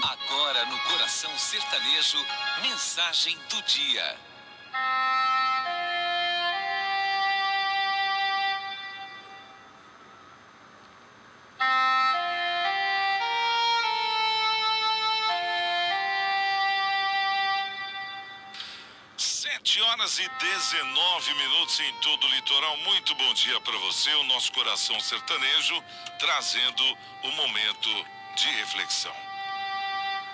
Agora no Coração Sertanejo, mensagem do dia. Sete horas e 19 minutos em todo o litoral. Muito bom dia para você, o nosso Coração Sertanejo, trazendo o momento de reflexão.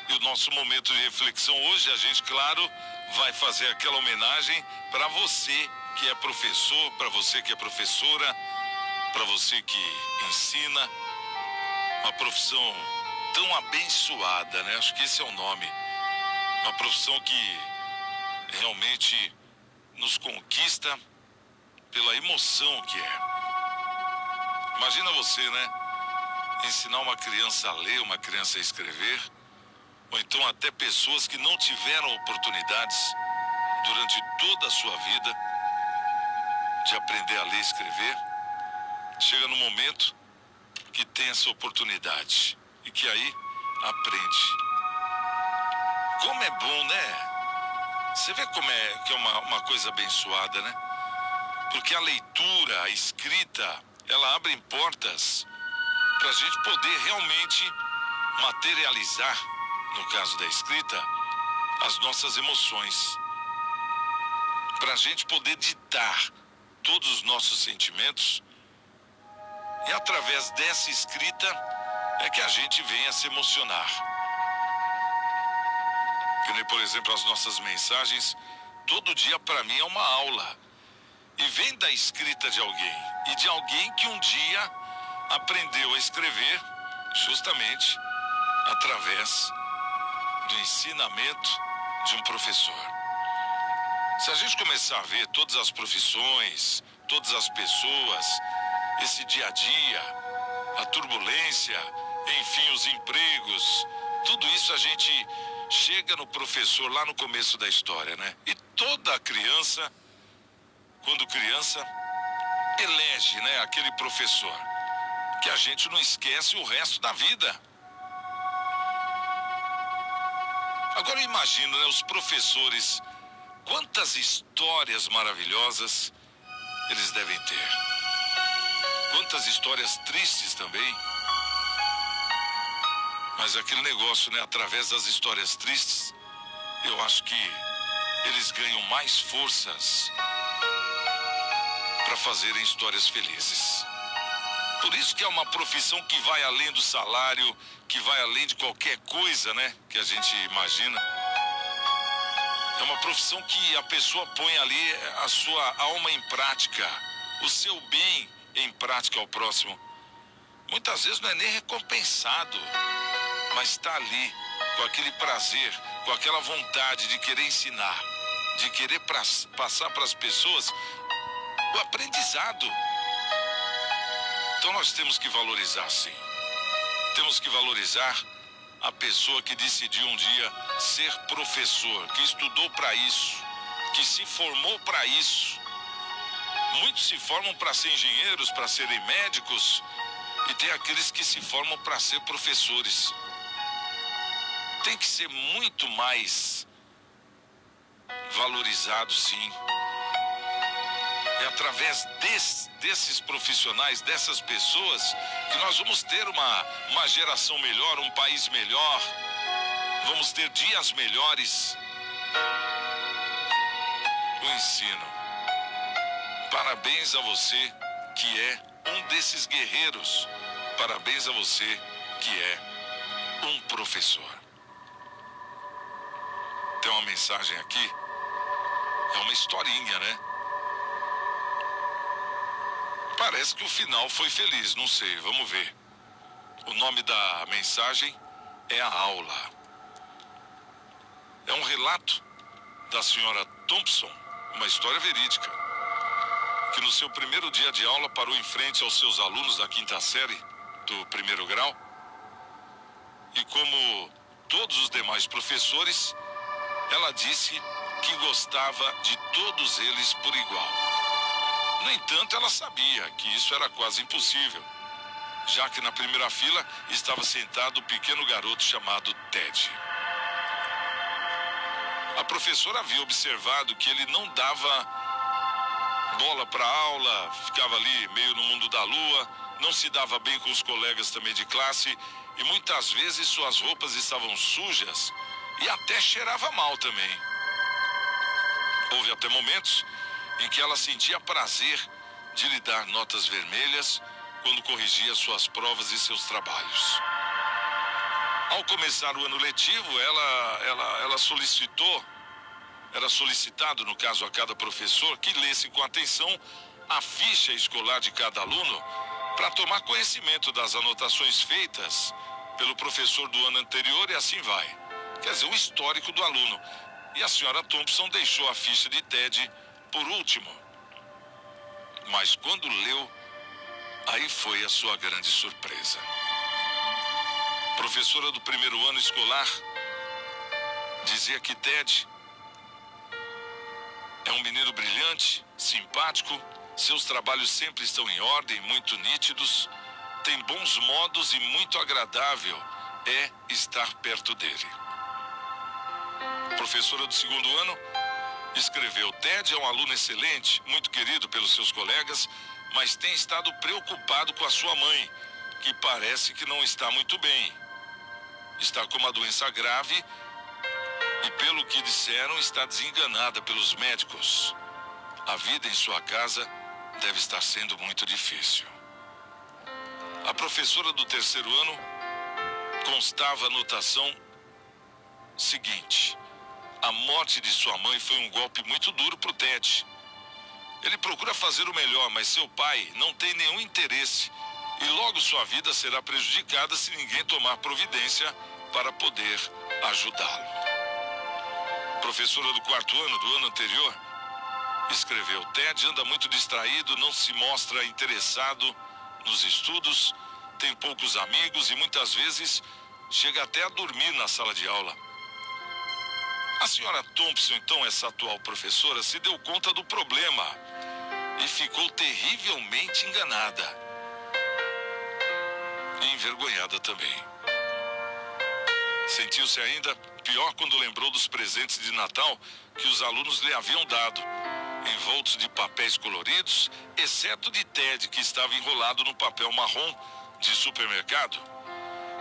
E o nosso momento de reflexão hoje, a gente, claro, vai fazer aquela homenagem para você que é professor, para você que é professora, para você que ensina. Uma profissão tão abençoada, né? Acho que esse é o nome. Uma profissão que realmente nos conquista pela emoção que é. Imagina você, né? Ensinar uma criança a ler, uma criança a escrever, ou então até pessoas que não tiveram oportunidades durante toda a sua vida de aprender a ler e escrever, chega no momento que tem essa oportunidade e que aí aprende. Como é bom, né? Você vê como é que é uma coisa abençoada, né? Porque a leitura, a escrita, ela abre portas para a gente poder realmente materializar, no caso da escrita, as nossas emoções. Para a gente poder ditar todos os nossos sentimentos. E através dessa escrita é que a gente vem a se emocionar. Que nem, por exemplo, as nossas mensagens, todo dia para mim é uma aula. E vem da escrita de alguém. E de alguém que um dia aprendeu a escrever justamente através do ensinamento de um professor. Se a gente começar a ver todas as profissões, todas as pessoas, esse dia a dia, a turbulência, enfim, os empregos, tudo isso a gente chega no professor lá no começo da história, né? E toda criança, quando criança, elege, né, aquele professor, que a gente não esquece o resto da vida. Agora eu imagino, né, os professores, quantas histórias maravilhosas eles devem ter. Quantas histórias tristes também. Mas aquele negócio, né, através das histórias tristes, eu acho que eles ganham mais forças para fazerem histórias felizes. Por isso que é uma profissão que vai além do salário, que vai além de qualquer coisa, né, que a gente imagina. É uma profissão que a pessoa põe ali a sua alma em prática, o seu bem em prática ao próximo. Muitas vezes não é nem recompensado, mas está ali com aquele prazer, com aquela vontade de querer ensinar, de querer passar para as pessoas o aprendizado. Então nós temos que valorizar, sim. Temos que valorizar a pessoa que decidiu um dia ser professor, que estudou para isso, que se formou para isso. Muitos se formam para ser engenheiros, para serem médicos, e tem aqueles que se formam para ser professores. Tem que ser muito mais valorizado, sim. É através desses profissionais, dessas pessoas, que nós vamos ter uma geração melhor, um país melhor, vamos ter dias melhores. O ensino. Parabéns a você que é um desses guerreiros. Parabéns a você que é um professor. Tem uma mensagem aqui, é uma historinha, né? Parece que o final foi feliz, não sei, vamos ver. O nome da mensagem é A Aula. É um relato da senhora Thompson, uma história verídica, que no seu primeiro dia de aula parou em frente aos seus alunos da quinta série do primeiro grau e, como todos os demais professores, ela disse que gostava de todos eles por igual. No entanto, ela sabia que isso era quase impossível. já que na primeira fila estava sentado o pequeno garoto chamado Ted. A professora havia observado que ele não dava bola para aula, ficava ali meio no mundo da lua, não se dava bem com os colegas também de classe e muitas vezes suas roupas estavam sujas e até cheirava mal também. Houve até momentos em que ela sentia prazer de lhe dar notas vermelhas quando corrigia suas provas e seus trabalhos. Ao começar o ano letivo, ela solicitou, era solicitado, no caso, a cada professor que lesse com atenção a ficha escolar de cada aluno para tomar conhecimento das anotações feitas pelo professor do ano anterior e assim vai. Quer dizer, o histórico do aluno. E a senhora Thompson deixou a ficha de Ted por último. Mas quando leu, aí foi a sua grande surpresa. Professora do primeiro ano escolar dizia que Ted é um menino brilhante, simpático, seus trabalhos sempre estão em ordem, muito nítidos, tem bons modos e muito agradável é estar perto dele. Professora do segundo ano escreveu: Ted é um aluno excelente, muito querido pelos seus colegas, mas tem estado preocupado com a sua mãe, que parece que não está muito bem. Está com uma doença grave e, pelo que disseram, está desenganada pelos médicos. A vida em sua casa deve estar sendo muito difícil. A professora do terceiro ano constava a anotação seguinte: a morte de sua mãe foi um golpe muito duro para o Ted. Ele procura fazer o melhor, mas seu pai não tem nenhum interesse e logo sua vida será prejudicada se ninguém tomar providência para poder ajudá-lo. Professora do quarto ano do ano anterior escreveu: Ted anda muito distraído, não se mostra interessado nos estudos, tem poucos amigos e muitas vezes chega até a dormir na sala de aula. A senhora Thompson, então, essa atual professora, se deu conta do problema e ficou terrivelmente enganada e envergonhada também. Sentiu-se ainda pior quando lembrou dos presentes de Natal que os alunos lhe haviam dado, envoltos de papéis coloridos, exceto de Ted, que estava enrolado no papel marrom de supermercado.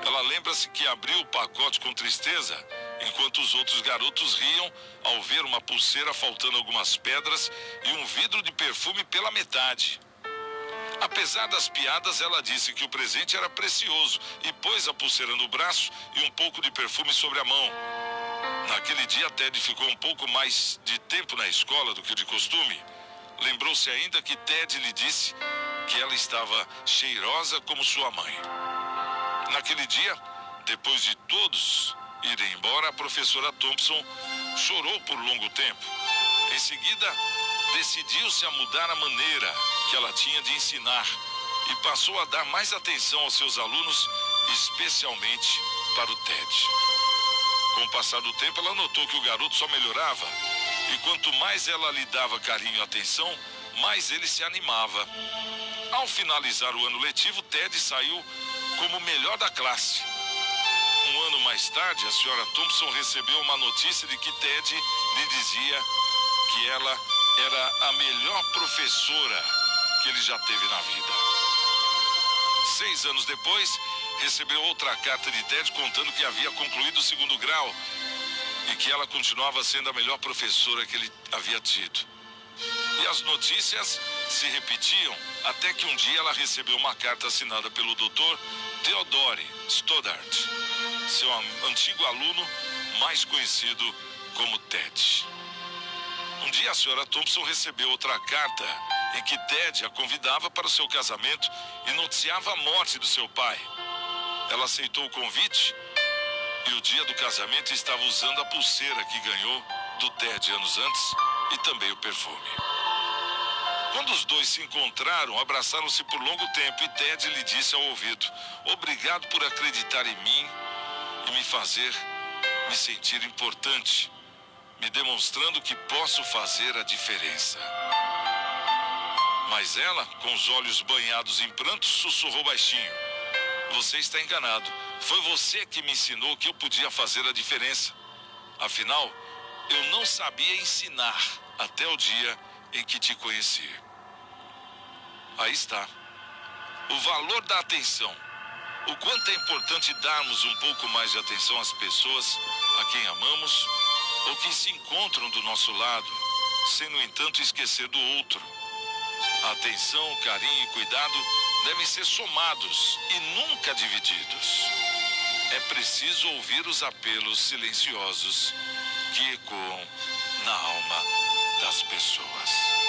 Ela lembra-se que abriu o pacote com tristeza, enquanto os outros garotos riam ao ver uma pulseira faltando algumas pedras e um vidro de perfume pela metade. Apesar das piadas, ela disse que o presente era precioso e pôs a pulseira no braço e um pouco de perfume sobre a mão. Naquele dia, Ted ficou um pouco mais de tempo na escola do que de costume. Lembrou-se ainda que Ted lhe disse que ela estava cheirosa como sua mãe. Naquele dia, depois de todos irem embora, a professora Thompson chorou por longo tempo. Em seguida, decidiu-se a mudar a maneira que ela tinha de ensinar e passou a dar mais atenção aos seus alunos, especialmente para o Ted. Com o passar do tempo, ela notou que o garoto só melhorava e quanto mais ela lhe dava carinho e atenção, mais ele se animava. Ao finalizar o ano letivo, Ted saiu como o melhor da classe. Um ano mais tarde, a senhora Thompson recebeu uma notícia de que Ted lhe dizia que ela era a melhor professora que ele já teve na vida. 6 anos depois, recebeu outra carta de Ted contando que havia concluído o segundo grau e que ela continuava sendo a melhor professora que ele havia tido. E as notícias se repetiam até que um dia ela recebeu uma carta assinada pelo Dr. Theodore Stoddart, seu antigo aluno mais conhecido como Ted. Um dia a senhora Thompson recebeu outra carta em que Ted a convidava para o seu casamento e noticiava a morte do seu pai. Ela aceitou o convite e o dia do casamento estava usando a pulseira que ganhou do Ted anos antes e também o perfume. Quando os dois se encontraram, abraçaram-se por longo tempo e Ted lhe disse ao ouvido: obrigado por acreditar em mim e me fazer me sentir importante, me demonstrando que posso fazer a diferença. Mas ela, com os olhos banhados em prantos, sussurrou baixinho: Você está enganado. Foi você que me ensinou que eu podia fazer a diferença. Afinal, eu não sabia ensinar até o dia em que te conheci. Aí está. O valor da atenção. O quanto é importante darmos um pouco mais de atenção às pessoas a quem amamos ou que se encontram do nosso lado, sem, no entanto, esquecer do outro. A atenção, carinho e cuidado devem ser somados e nunca divididos. É preciso ouvir os apelos silenciosos que ecoam na alma das pessoas.